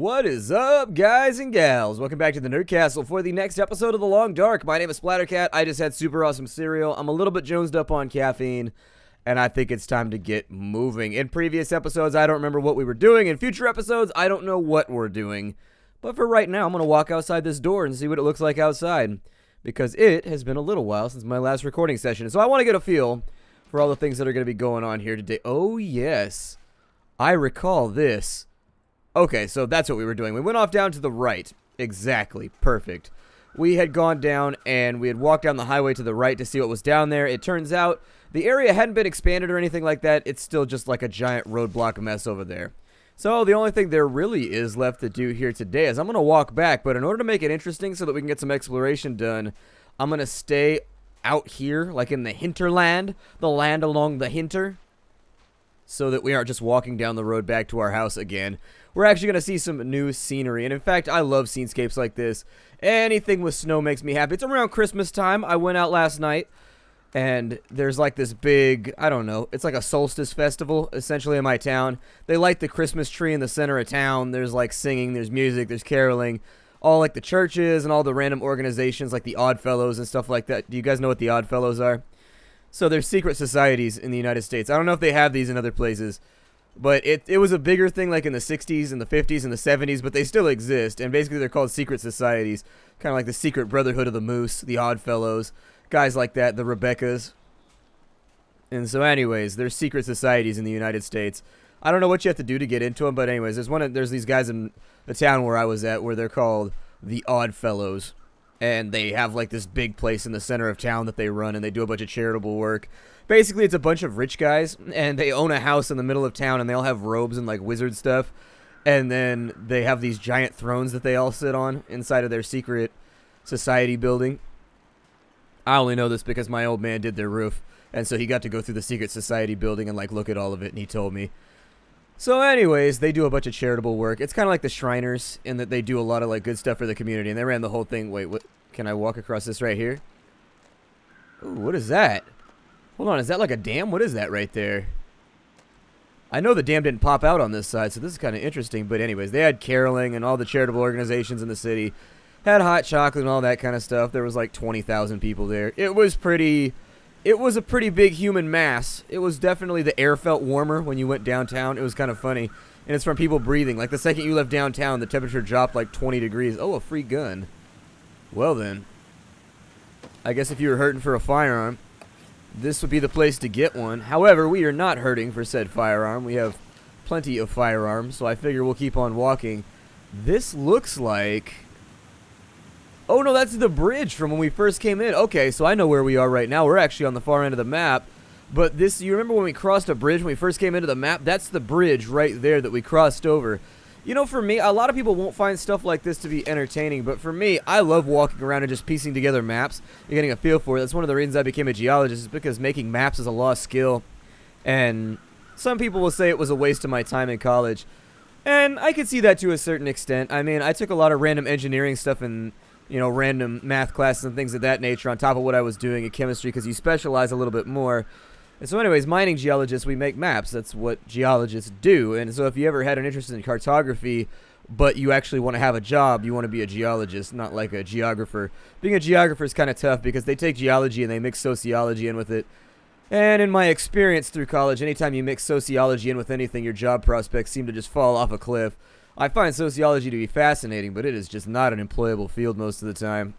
What is up, guys and gals? Welcome back to the Nerd Castle for the next episode of The Long Dark. My name is Splattercat. I just had super awesome cereal. I'm a little bit jonesed up on caffeine, and I think it's time to get moving. In previous episodes, I don't remember what we were doing. In future episodes, I don't know what we're doing. But for right now, I'm going to walk outside this door and see what it looks like outside, because it has been a little while since my last recording session. So I want to get a feel for all the things that are going to be going on here today. Oh, yes. I recall this. Okay, so that's what we were doing. We went off down to the right. Exactly. Perfect. We had gone down and we had walked down the highway to the right to see what was down there. It turns out the area hadn't been expanded or anything like that. It's still just like a giant roadblock mess over there. So the only thing there really is left to do here today is I'm going to walk back, but in order to make it interesting so that we can get some exploration done, I'm going to stay out here, like in the hinterland, the land along the hinter, so that we aren't just walking down the road back to our house again. We're actually going to see some new scenery, and in fact, I love scenescapes like this. Anything with snow makes me happy. It's around Christmas time. I went out last night, and there's like this big, I don't know, it's like a solstice festival, essentially, in my town. They light the Christmas tree in the center of town. There's like singing, there's music, there's caroling. All like the churches and all the random organizations like the Odd Fellows and stuff like that. Do you guys know what the Odd Fellows are? So there's secret societies in the United States. I don't know if they have these in other places, but it was a bigger thing like in the 60s and the 50s and the 70s, but they still exist, and basically they're called secret societies, kind of like the Secret Brotherhood of the Moose, the Odd Fellows, guys like that, the Rebeccas. And so anyways, there's secret societies in the United States. I don't know what you have to do to get into them, but anyways, there's these guys in the town where I was at where they're called the Odd Fellows. And they have like this big place in the center of town that they run, and they do a bunch of charitable work. Basically, it's a bunch of rich guys, and they own a house in the middle of town, and they all have robes and like wizard stuff. And then they have these giant thrones that they all sit on inside of their secret society building. I only know this because my old man did their roof, and so he got to go through the secret society building and like look at all of it, and he told me. So anyways, they do a bunch of charitable work. It's kind of like the Shriners in that they do a lot of like good stuff for the community, and they ran the whole thing. Wait, what? Can I walk across this right here? Ooh, what is that? Hold on, is that like a dam? What is that right there? I know the dam didn't pop out on this side, so this is kind of interesting. But anyways, they had caroling, and all the charitable organizations in the city had hot chocolate and all that kind of stuff. There was like 20,000 people there. It was a pretty big human mass. It was definitely, the air felt warmer when you went downtown. It was kind of funny. And it's from people breathing. Like the second you left downtown, the temperature dropped like 20 degrees. Oh, a free gun. Well then, I guess if you were hurting for a firearm, this would be the place to get one. However, we are not hurting for said firearm. We have plenty of firearms, so I figure we'll keep on walking. This looks like... Oh no, that's the bridge from when we first came in. Okay, so I know where we are right now. We're actually on the far end of the map. But this, you remember when we crossed a bridge when we first came into the map? That's the bridge right there that we crossed over. You know, for me, a lot of people won't find stuff like this to be entertaining, but for me, I love walking around and just piecing together maps and getting a feel for it. That's one of the reasons I became a geologist, is because making maps is a lost skill. And some people will say it was a waste of my time in college. And I could see that to a certain extent. I mean, I took a lot of random engineering stuff and, you know, random math classes and things of that nature on top of what I was doing in chemistry, because you specialize a little bit more. And so anyways, mining geologists, we make maps. That's what geologists do. And so if you ever had an interest in cartography, but you actually want to have a job, you want to be a geologist, not like a geographer. Being a geographer is kind of tough because they take geology and they mix sociology in with it. And in my experience through college, anytime you mix sociology in with anything, your job prospects seem to just fall off a cliff. I find sociology to be fascinating, but it is just not an employable field most of the time.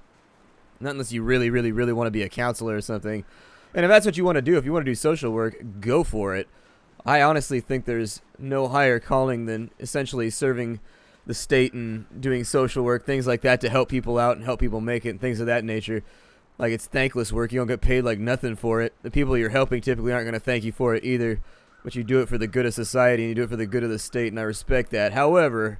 Not unless you really, really, really want to be a counselor or something. And if that's what you want to do, if you want to do social work, go for it. I honestly think there's no higher calling than essentially serving the state and doing social work, things like that, to help people out and help people make it and things of that nature. Like, it's thankless work. You don't get paid like nothing for it. The people you're helping typically aren't going to thank you for it either. But you do it for the good of society and you do it for the good of the state, and I respect that. However,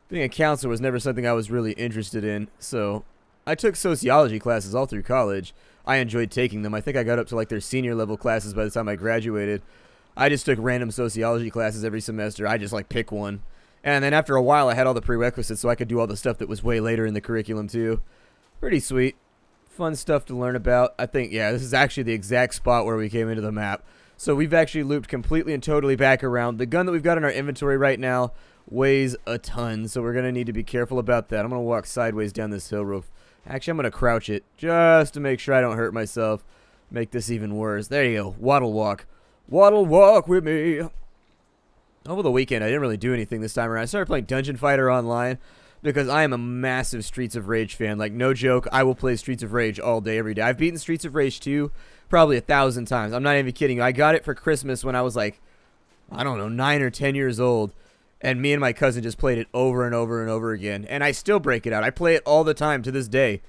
being a counselor was never something I was really interested in. So I took sociology classes all through college. I enjoyed taking them. I think I got up to like their senior level classes by the time I graduated. I just took random sociology classes every semester. I just like pick one. And then after a while I had all the prerequisites so I could do all the stuff that was way later in the curriculum too. Pretty sweet. Fun stuff to learn about. I think, yeah, this is actually the exact spot where we came into the map. So we've actually looped completely and totally back around. The gun that we've got in our inventory right now weighs a ton, so we're going to need to be careful about that. I'm going to walk sideways down this hill roof. Actually, I'm going to crouch it just to make sure I don't hurt myself. Make this even worse. There you go. Waddle walk. Waddle walk with me. Over the weekend, I didn't really do anything this time around. I started playing Dungeon Fighter online because I am a massive Streets of Rage fan. Like, no joke, I will play Streets of Rage all day, every day. I've beaten Streets of Rage 2 probably 1,000 times. I'm not even kidding you. I got it for Christmas when I was like, I don't know, 9 or 10 years old. And me and my cousin just played it over and over and over again. And I still break it out. I play it all the time to this day.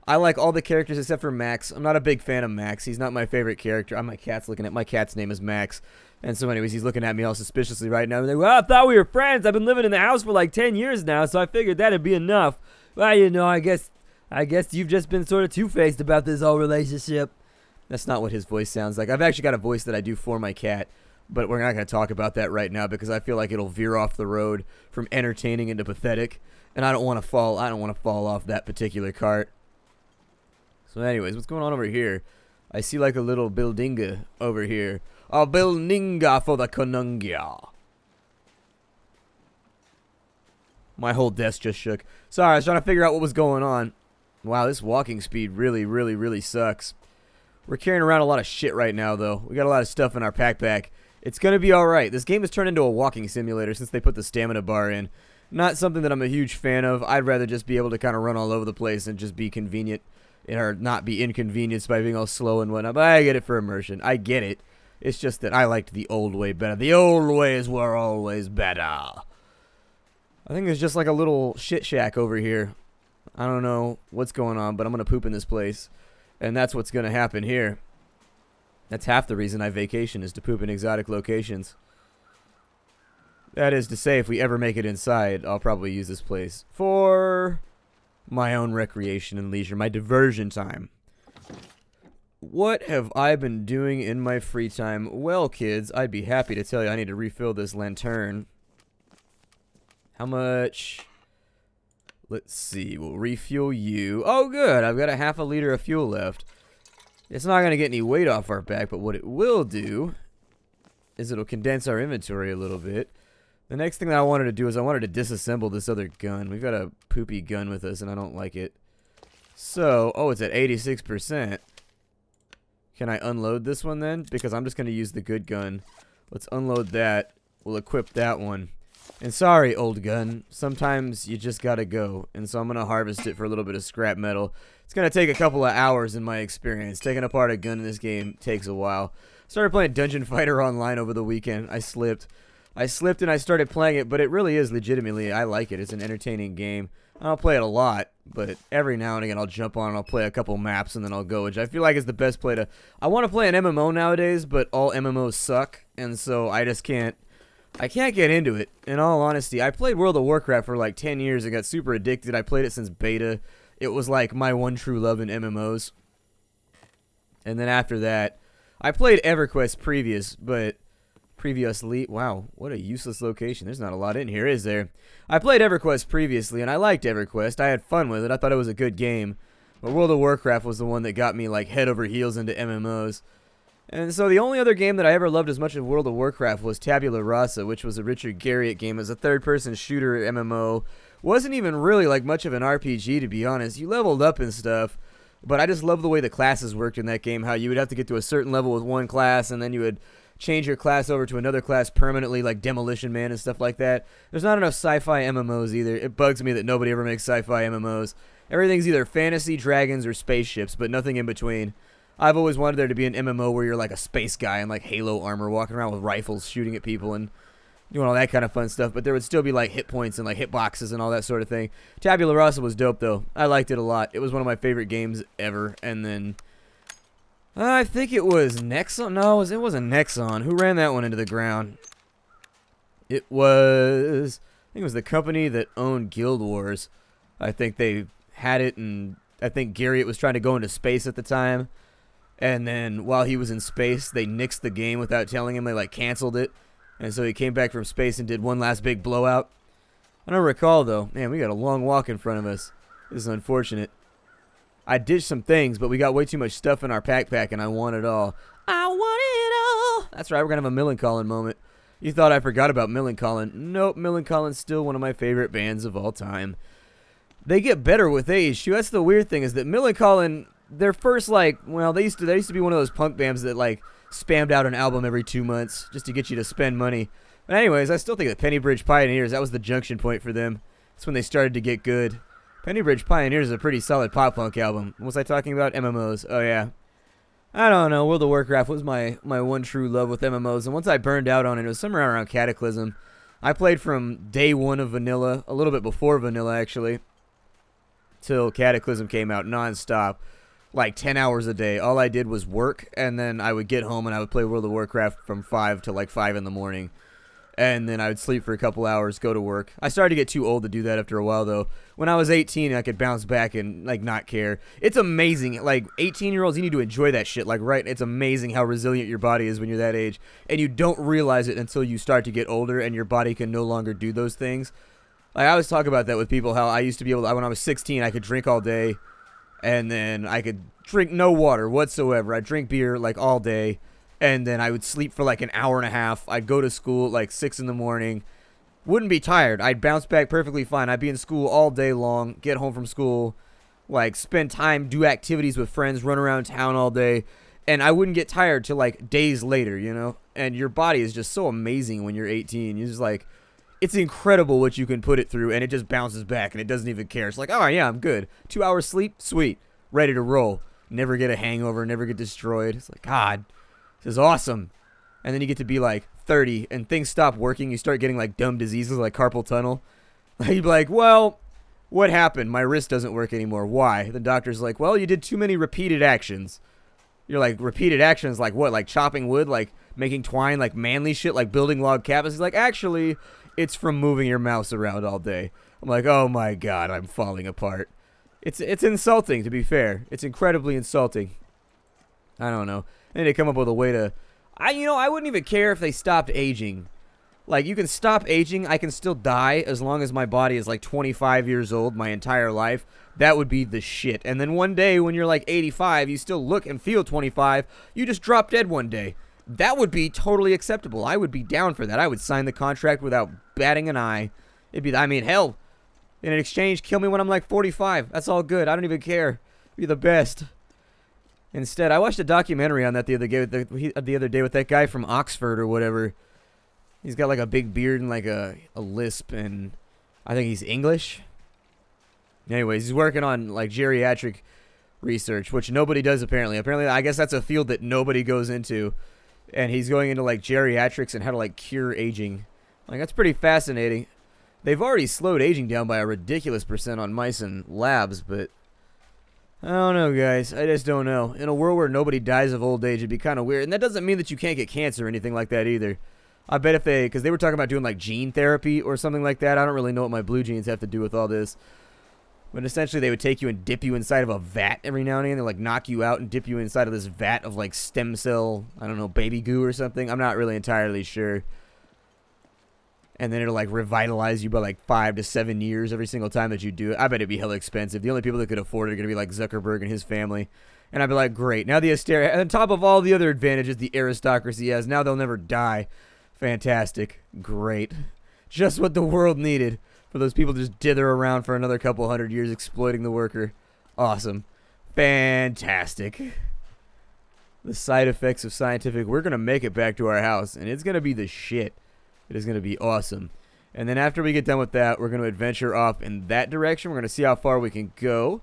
I like all the characters except for Max. I'm not a big fan of Max. He's not my favorite character. My cat's looking at my cat's name is Max. And so anyways, he's looking at me all suspiciously right now. I'm like, well, I thought we were friends. I've been living in the house for like 10 years now, so I figured that'd be enough. Well, you know, I guess you've just been sort of two-faced about this whole relationship. That's not what his voice sounds like. I've actually got a voice that I do for my cat, but we're not going to talk about that right now because I feel like it'll veer off the road from entertaining into pathetic, and I don't want to fall off that particular cart. So anyways, what's going on over here? I see like a little buildinga over here. A buildinga for the Konungia. My whole desk just shook. Sorry, I was trying to figure out what was going on. Wow, this walking speed really sucks. We're carrying around a lot of shit right now, though. We got a lot of stuff in our backpack. It's going to be alright. This game has turned into a walking simulator since they put the stamina bar in. Not something that I'm a huge fan of. I'd rather just be able to kind of run all over the place and just be convenient. Or not be inconvenienced by being all slow and whatnot. But I get it for immersion. I get it. It's just that I liked the old way better. The old ways were always better. I think there's just like a little shit shack over here. I don't know what's going on, but I'm going to poop in this place. And that's what's going to happen here. That's half the reason I vacation is to poop in exotic locations. That is to say, if we ever make it inside, I'll probably use this place for my own recreation and leisure, my diversion time. What have I been doing in my free time? Well, kids, I'd be happy to tell you I need to refill this lantern. How much? Let's see. We'll refuel you. Oh, good. I've got a half a liter of fuel left. It's not going to get any weight off our back, but what it will do is it'll condense our inventory a little bit. The next thing that I wanted to do is I wanted to disassemble this other gun. We've got a poopy gun with us, and I don't like it. So, oh, it's at 86%. Can I unload this one then? Because I'm just going to use the good gun. Let's unload that. We'll equip that one. And sorry, old gun. Sometimes you just got to go. And so I'm going to harvest it for a little bit of scrap metal. It's going to take a couple of hours in my experience. Taking apart a gun in this game takes a while. Started playing Dungeon Fighter online over the weekend. I slipped and I started playing it, but it really is legitimately, I like it. It's an entertaining game. I don't play it a lot, but every now and again I'll jump on and I'll play a couple maps and then I'll go, which I feel like is the best play to... I want to play an MMO nowadays, but all MMOs suck, and so I just can't... I can't get into it, in all honesty. I played World of Warcraft for like 10 years and got super addicted. I played it since beta. It was like my one true love in MMOs. And then after that, I played EverQuest previously, wow, what a useless location. There's not a lot in here, is there? I played EverQuest previously, and I liked EverQuest. I had fun with it. I thought it was a good game. But World of Warcraft was the one that got me, like, head over heels into MMOs. And so the only other game that I ever loved as much as World of Warcraft was Tabula Rasa, which was a Richard Garriott game. It was a third-person shooter MMO. Wasn't even really, like, much of an RPG, to be honest. You leveled up and stuff. But I just love the way the classes worked in that game, how you would have to get to a certain level with one class, and then you would change your class over to another class permanently, like Demolition Man and stuff like that. There's not enough sci-fi MMOs either. It bugs me that nobody ever makes sci-fi MMOs. Everything's either fantasy, dragons, or spaceships, but nothing in between. I've always wanted there to be an MMO where you're like a space guy in like Halo armor, walking around with rifles, shooting at people, and doing all that kind of fun stuff, but there would still be like hit points and like hit boxes and all that sort of thing. Tabula Rasa was dope, though. I liked it a lot. It was one of my favorite games ever, and then... I think it was Nexon. No, it wasn't Nexon. Who ran that one into the ground? It was... I think it was the company that owned Guild Wars. I think they had it, and I think Garriott was trying to go into space at the time. And then while he was in space, they nixed the game without telling him. They like canceled it. And so he came back from space and did one last big blowout. I don't recall, though. Man, we got a long walk in front of us. This is unfortunate. I ditched some things, but we got way too much stuff in our backpack, and I want it all. I want it all. That's right, we're going to have a Millencolin moment. You thought I forgot about Millencolin. Nope, Millencolin's still one of my favorite bands of all time. They get better with age, too. That's the weird thing, is that Millencolin, their first, like, well, they used to be one of those punk bands that, like, spammed out an album every 2 months just to get you to spend money. But anyways, I still think that Penny Bridge Pioneers, that was the junction point for them. That's when they started to get good. Penny Bridge Pioneers is a pretty solid pop-punk album. What was I talking about? MMOs. Oh, yeah. I don't know. World of Warcraft was my one true love with MMOs. And once I burned out on it, it was somewhere around Cataclysm. I played from day one of Vanilla, a little bit before Vanilla, actually, till Cataclysm came out non-stop. Like 10 hours a day. All I did was work, and then I would get home and I would play World of Warcraft from 5 to like 5 in the morning. And then I would sleep for a couple hours, go to work. I started to get too old to do that after a while, though. When I was 18, I could bounce back and, like, not care. It's amazing. Like, 18-year-olds, you need to enjoy that shit. Like, right? It's amazing how resilient your body is when you're that age. And you don't realize it until you start to get older and your body can no longer do those things. Like, I always talk about that with people, how I used to be able to, when I was 16, I could drink all day. And then I could drink no water whatsoever. I'd drink beer, like, all day. And then I would sleep for like an hour and a half. I'd go to school at like 6 in the morning. Wouldn't be tired. I'd bounce back perfectly fine. I'd be in school all day long. Get home from school. Like spend time, do activities with friends, run around town all day. And I wouldn't get tired till like days later, you know? And your body is just so amazing when you're 18. You're just like, it's incredible what you can put it through. And it just bounces back and it doesn't even care. It's like, oh yeah, I'm good. 2 hours sleep, sweet. Ready to roll. Never get a hangover, never get destroyed. It's like, God. This is awesome. And then you get to be like 30 and things stop working. You start getting like dumb diseases like carpal tunnel. You'd be like, well, what happened? My wrist doesn't work anymore. Why? The doctor's like, well, you did too many repeated actions. You're like, repeated actions like what? Like chopping wood? Like making twine? Like manly shit? Like building log cabins? He's like, actually, it's from moving your mouse around all day. I'm like, oh my God, I'm falling apart. It's insulting, to be fair. It's incredibly insulting. I don't know. They need to come up with a way to... I wouldn't even care if they stopped aging. Like, you can stop aging. I can still die as long as my body is like 25 years old my entire life. That would be the shit. And then one day when you're like 85, you still look and feel 25. You just drop dead one day. That would be totally acceptable. I would be down for that. I would sign the contract without batting an eye. It'd be... hell. In an exchange, kill me when I'm like 45. That's all good. I don't even care. Be the best. Instead, I watched a documentary on that the other day with that guy from Oxford or whatever. He's got like a big beard and like a lisp, and I think he's English. Anyways, he's working on like geriatric research, which nobody does apparently. Apparently, I guess that's a field that nobody goes into. And he's going into like geriatrics and how to like cure aging. Like, that's pretty fascinating. They've already slowed aging down by a ridiculous % on mice and labs, but... I don't know, guys. I just don't know. In a world where nobody dies of old age, it'd be kind of weird. And that doesn't mean that you can't get cancer or anything like that either. I bet if they... Because they were talking about doing, like, gene therapy or something like that. I don't really know what my blue genes have to do with all this. But essentially, they would take you and dip you inside of a vat every now and again. They'd, like, knock you out and dip you inside of this vat of, like, stem cell, I don't know, baby goo or something. I'm not really entirely sure. And then it'll, like, revitalize you by, like, 5 to 7 years every single time that you do it. I bet it'd be hella expensive. The only people that could afford it are going to be, like, Zuckerberg and his family. And I'd be like, great. Now on top of all the other advantages the aristocracy has, now they'll never die. Fantastic. Great. Just what the world needed for those people to just dither around for another couple hundred years exploiting the worker. Awesome. Fantastic. The side effects of scientific. We're going to make it back to our house, and it's going to be the shit. It is going to be awesome. And then after we get done with that, we're going to adventure off in that direction. We're going to see how far we can go.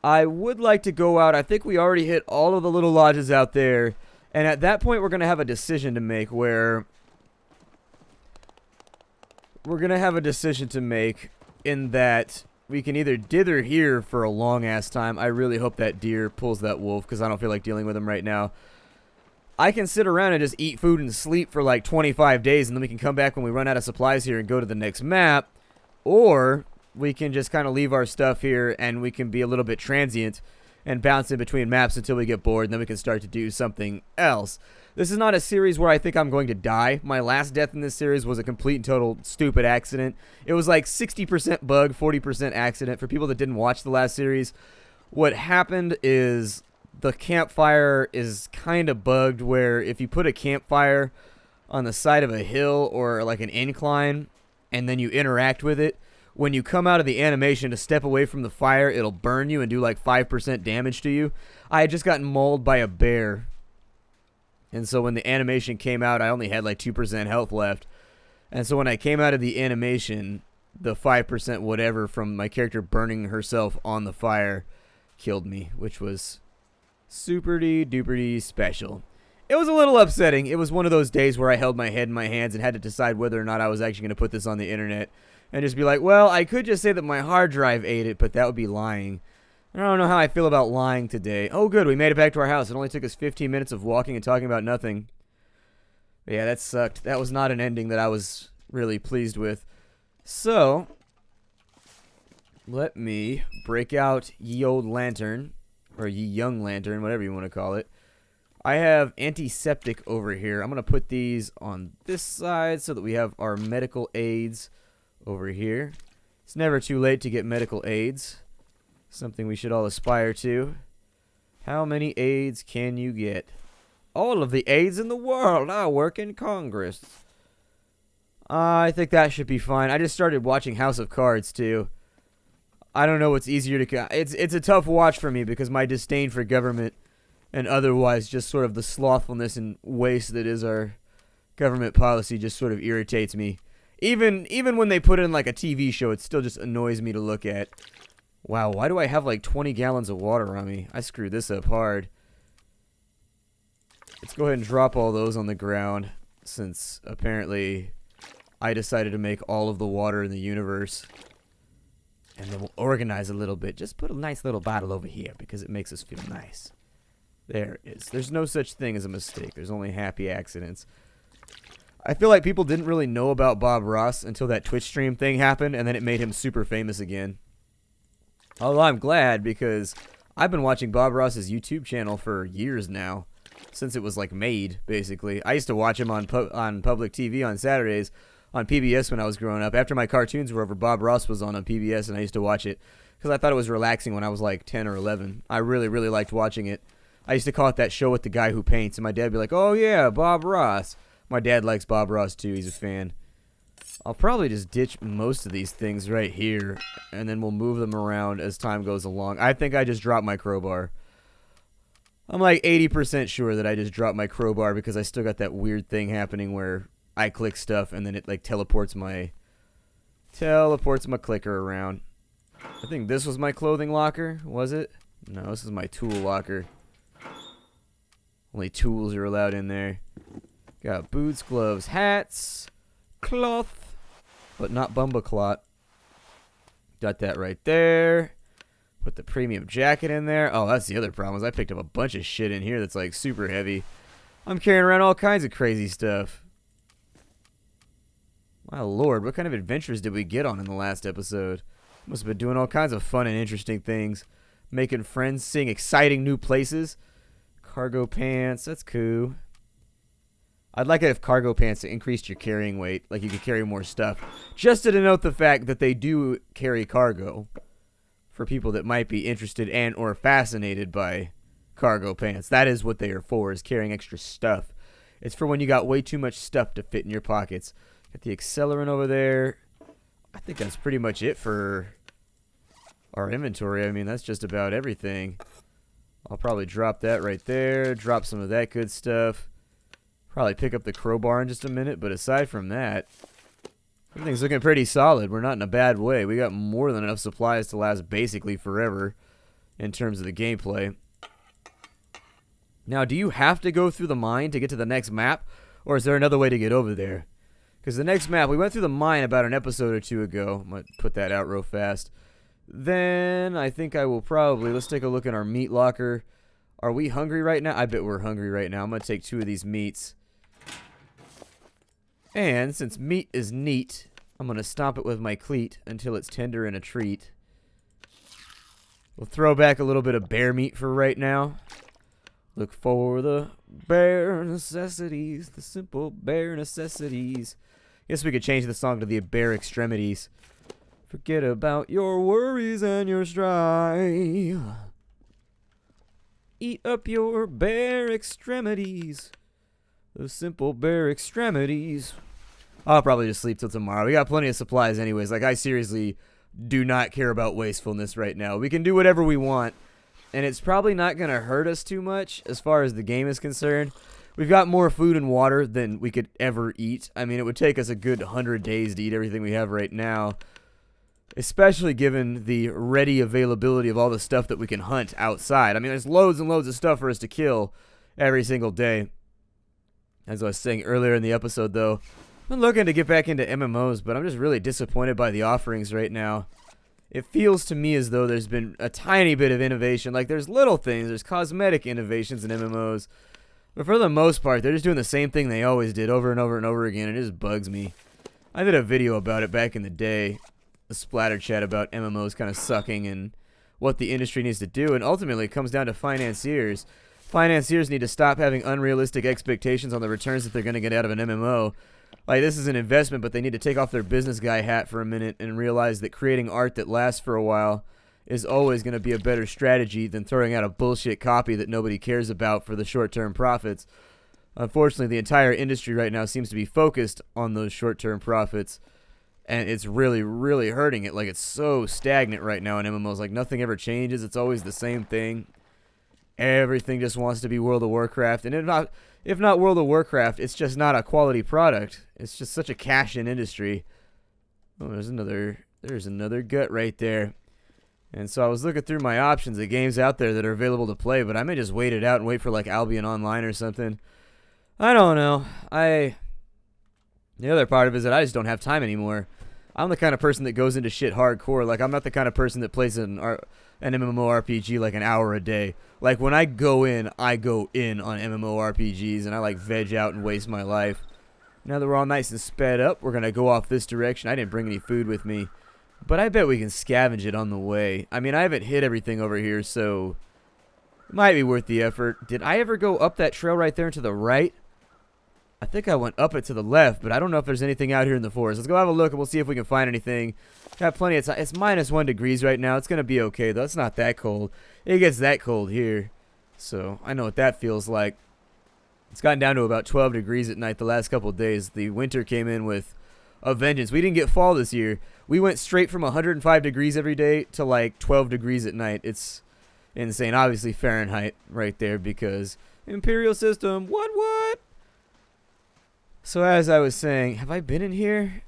I would like to go out. I think we already hit all of the little lodges out there. And at that point, we're going to have a decision to make where... We're going to have a decision to make in that we can either dither here for a long-ass time. I really hope that deer pulls that wolf because I don't feel like dealing with him right now. I can sit around and just eat food and sleep for like 25 days, and then we can come back when we run out of supplies here and go to the next map. Or we can just kind of leave our stuff here, and we can be a little bit transient and bounce in between maps until we get bored, and then we can start to do something else. This is not a series where I think I'm going to die. My last death in this series was a complete and total stupid accident. It was like 60% bug, 40% accident. For people that didn't watch the last series, what happened is... the campfire is kind of bugged where if you put a campfire on the side of a hill or like an incline and then you interact with it, when you come out of the animation to step away from the fire, it'll burn you and do like 5% damage to you. I had just gotten mauled by a bear. And so when the animation came out, I only had like 2% health left. And so when I came out of the animation, the 5% whatever from my character burning herself on the fire killed me, which was super-duper special. It was a little upsetting. It was one of those days where I held my head in my hands and had to decide whether or not I was actually going to put this on the internet and just be like, well, I could just say that my hard drive ate it, but that would be lying. I don't know how I feel about lying today. Oh, good. We made it back to our house. It only took us 15 minutes of walking and talking about nothing. But yeah, that sucked. That was not an ending that I was really pleased with. So, let me break out ye old lantern, or ye young lantern, whatever you want to call it. I have antiseptic over here. I'm going to put these on this side so that we have our medical aids over here. It's never too late to get medical aids. Something we should all aspire to. How many aids can you get? All of the aids in the world. I work in Congress. I think that should be fine. I just started watching House of Cards, too. I don't know what's easier to... It's a tough watch for me because my disdain for government and otherwise just sort of the slothfulness and waste that is our government policy just sort of irritates me. Even when they put it in like a TV show, it still just annoys me to look at. Wow, why do I have like 20 gallons of water on me? I screwed this up hard. Let's go ahead and drop all those on the ground since apparently I decided to make all of the water in the universe. And then we'll organize a little bit. Just put a nice little bottle over here because it makes us feel nice. There it is. There's no such thing as a mistake. There's only happy accidents. I feel like people didn't really know about Bob Ross until that Twitch stream thing happened, and then it made him super famous again. Although I'm glad because I've been watching Bob Ross's YouTube channel for years now. Since it was like made, basically. I used to watch him on public TV on Saturdays on PBS when I was growing up. After my cartoons were over, Bob Ross was on PBS, and I used to watch it because I thought it was relaxing when I was like 10 or 11. I really, really liked watching it. I used to call it that show with the guy who paints, and my dad would be like, oh yeah, Bob Ross. My dad likes Bob Ross too. He's a fan. I'll probably just ditch most of these things right here, and then we'll move them around as time goes along. I think I just dropped my crowbar. I'm like 80% sure that I just dropped my crowbar because I still got that weird thing happening where I click stuff and then it like teleports my clicker around. I think this was my clothing locker, was it? No, this is my tool locker. Only tools are allowed in there. Got boots, gloves, hats, cloth, but not bumbleclot. Got that right there. Put the premium jacket in there. Oh, that's the other problem is I picked up a bunch of shit in here that's like super heavy. I'm carrying around all kinds of crazy stuff. My lord, what kind of adventures did we get on in the last episode? Must have been doing all kinds of fun and interesting things. Making friends, seeing exciting new places. Cargo pants, that's cool. I'd like it if cargo pants increased your carrying weight, like you could carry more stuff. Just to denote the fact that they do carry cargo. For people that might be interested and or fascinated by cargo pants. That is what they are for, is carrying extra stuff. It's for when you got way too much stuff to fit in your pockets. Got the accelerant over there. I think that's pretty much it for our inventory. I mean, that's just about everything. I'll probably drop that right there. Drop some of that good stuff. Probably pick up the crowbar in just a minute. But aside from that, everything's looking pretty solid. We're not in a bad way. We got more than enough supplies to last basically forever in terms of the gameplay. Now, do you have to go through the mine to get to the next map? Or is there another way to get over there? Because the next map, we went through the mine about an episode or two ago. I'm going to put that out real fast. Then I think I will probably, let's take a look at our meat locker. Are we hungry right now? I bet we're hungry right now. I'm going to take 2 of these meats. And since meat is neat, I'm going to stomp it with my cleat until it's tender and a treat. We'll throw back a little bit of bear meat for right now. Look for the bare necessities, the simple bare necessities. Guess we could change the song to the bare extremities. Forget about your worries and your strife. Eat up your bare extremities. Those simple bare extremities. I'll probably just sleep till tomorrow. We got plenty of supplies anyways. Like, I seriously do not care about wastefulness right now. We can do whatever we want, and it's probably not going to hurt us too much as far as the game is concerned. We've got more food and water than we could ever eat. I mean, it would take us a good 100 days to eat everything we have right now, especially given the ready availability of all the stuff that we can hunt outside. I mean, there's loads and loads of stuff for us to kill every single day. As I was saying earlier in the episode, though, I've been looking to get back into MMOs, but I'm just really disappointed by the offerings right now. It feels to me as though there's been a tiny bit of innovation. Like, there's little things, there's cosmetic innovations in MMOs, but for the most part, they're just doing the same thing they always did over and over and over again. It just bugs me. I did a video about it back in the day, a splatter chat about MMOs kind of sucking and what the industry needs to do, and ultimately it comes down to financiers. Financiers need to stop having unrealistic expectations on the returns that they're going to get out of an MMO. Like, this is an investment, but they need to take off their business guy hat for a minute and realize that creating art that lasts for a while is always going to be a better strategy than throwing out a bullshit copy that nobody cares about for the short-term profits. Unfortunately, the entire industry right now seems to be focused on those short-term profits, and it's really, really hurting it. Like, it's so stagnant right now in MMOs. Like, nothing ever changes. It's always the same thing. Everything just wants to be World of Warcraft, and if not World of Warcraft, it's just not a quality product. It's just such a cash-in industry. Oh, there's another gut right there. And so I was looking through my options, the games out there that are available to play, but I may just wait it out and wait for like Albion Online or something. I don't know. The other part of it is that I just don't have time anymore. I'm the kind of person that goes into shit hardcore. Like, I'm not the kind of person that plays an MMORPG like an hour a day. Like, when I go in on MMORPGs, and I like veg out and waste my life. Now that we're all nice and sped up, we're gonna go off this direction. I didn't bring any food with me, but I bet we can scavenge it on the way. I mean, I haven't hit everything over here, so it might be worth the effort. Did I ever go up that trail right there and to the right? I think I went up it to the left, but I don't know if there's anything out here in the forest. Let's go have a look, and we'll see if we can find anything. Got plenty of time. It's -1 degrees right now. It's going to be okay, though. It's not that cold. It gets that cold here, so I know what that feels like. It's gotten down to about 12 degrees at night the last couple of days. The winter came in with a vengeance. We didn't get fall this year. We went straight from 105 degrees every day to like 12 degrees at night. It's insane. Obviously Fahrenheit right there because imperial system. What? So as I was saying, have I been in here?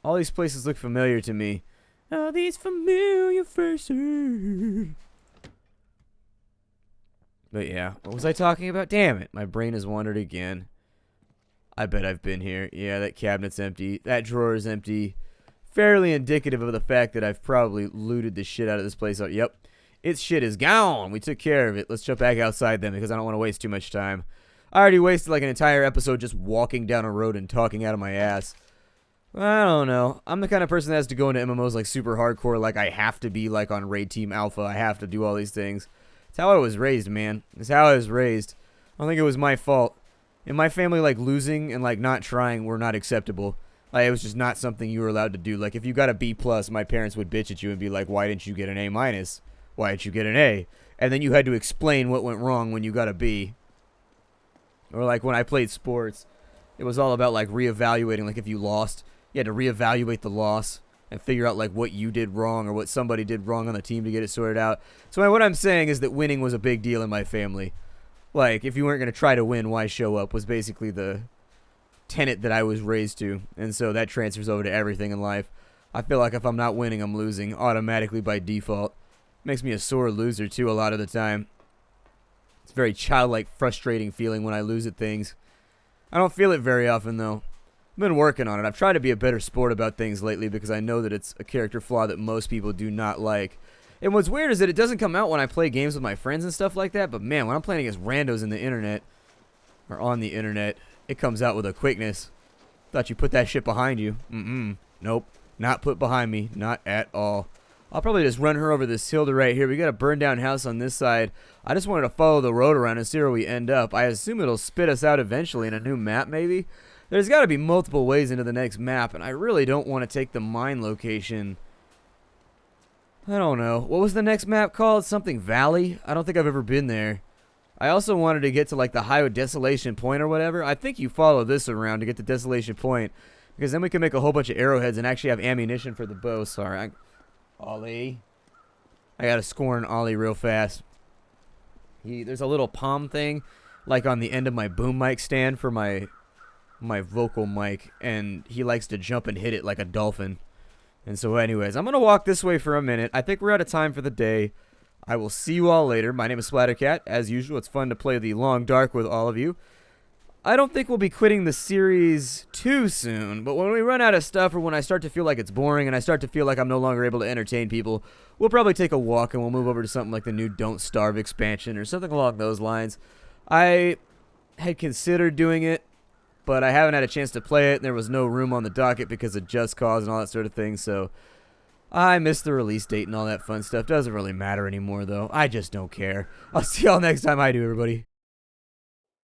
All these places look familiar to me. All these familiar faces. But yeah, what was I talking about? Damn it, my brain has wandered again. I bet I've been here. Yeah, that cabinet's empty. That drawer is empty. Fairly indicative of the fact that I've probably looted the shit out of this place. Oh, yep, its shit is gone. We took care of it. Let's jump back outside then because I don't want to waste too much time. I already wasted like an entire episode just walking down a road and talking out of my ass. I don't know. I'm the kind of person that has to go into MMOs like super hardcore. Like I have to be like on Raid Team Alpha. I have to do all these things. It's how I was raised, man. It's how I was raised. I don't think it was my fault. In my family, like losing and like not trying were not acceptable. Like it was just not something you were allowed to do. Like if you got a B+, my parents would bitch at you and be like, "Why didn't you get an A-? Why didn't you get an A?" And then you had to explain what went wrong when you got a B. Or like when I played sports, it was all about like reevaluating. Like if you lost, you had to reevaluate the loss and figure out like what you did wrong or what somebody did wrong on the team to get it sorted out. So what I'm saying is that winning was a big deal in my family. Like if you weren't going to try to win, why show up was basically the tenet that I was raised to. And so that transfers over to everything in life. I feel like if I'm not winning, I'm losing automatically by default. Makes me a sore loser too a lot of the time. It's a very childlike, frustrating feeling when I lose at things. I don't feel it very often, though. I've been working on it. I've tried to be a better sport about things lately because I know that it's a character flaw that most people do not like. And what's weird is that it doesn't come out when I play games with my friends and stuff like that, but man, when I'm playing against randos in the internet, or on the internet, it comes out with a quickness. Thought you put that shit behind you. Nope. Not put behind me. Not at all. I'll probably just run her over this hill to right here. We got a burned down house on this side. I just wanted to follow the road around and see where we end up. I assume it'll spit us out eventually in a new map, maybe. There's got to be multiple ways into the next map, and I really don't want to take the mine location. I don't know. What was the next map called? Something Valley? I don't think I've ever been there. I also wanted to get to like the High Desolation Point or whatever. I think you follow this around to get to Desolation Point, because then we can make a whole bunch of arrowheads and actually have ammunition for the bow. Sorry, Ollie. I gotta score an Ollie real fast. There's a little palm thing, like on the end of my boom mic stand for my vocal mic, and he likes to jump and hit it like a dolphin. And so anyways, I'm gonna walk this way for a minute. I think we're out of time for the day. I will see you all later. My name is Splattercat. As usual, it's fun to play the Long Dark with all of you. I don't think we'll be quitting the series too soon, but when we run out of stuff or when I start to feel like it's boring and I start to feel like I'm no longer able to entertain people, we'll probably take a walk and we'll move over to something like the new Don't Starve expansion or something along those lines. I had considered doing it, but I haven't had a chance to play it, and there was no room on the docket because of Just Cause and all that sort of thing, so I missed the release date and all that fun stuff. Doesn't really matter anymore, though. I just don't care. I'll see y'all next time I do, everybody.